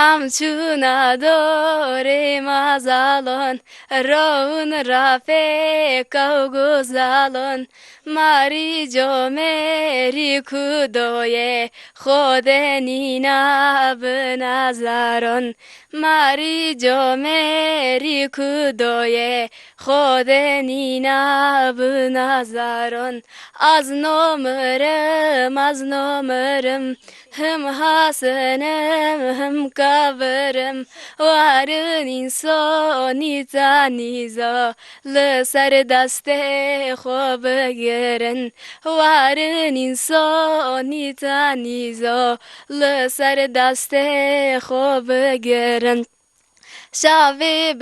Amchuna dore mazalon, raun rafe kauguzalon, mari jo meri kudoye, khode nina bnazaron, mari jo meri kudoye, khode nina bnazaron, az nomerım, hem hasenem hem kaverim varın insani taniza le ser daste خوب گرن وارن insani taniza le ser daste خوب گرن شاوی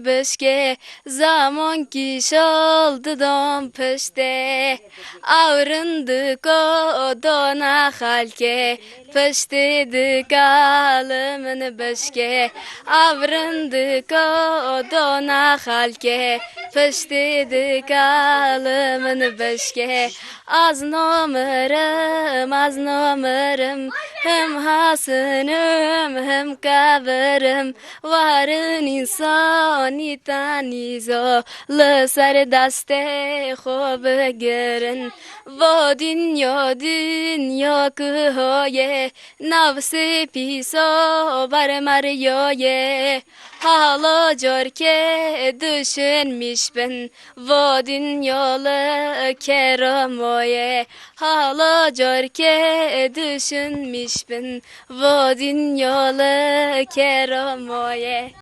بشکه zaman ki şoldu dom peste avrındı kodona halke peste kalımın beşke avrındı kodona halke peste kalımın beşke az nomerım hem hasınım hem kaverim varın insani tanizo le ser daste خوب گرن و دنیا که های نفس پیسا بر مریایه Hala jorke düşünmüş ben bu dünyalı keramoye Hala jorke düşünmüş ben bu dünyalı keramoye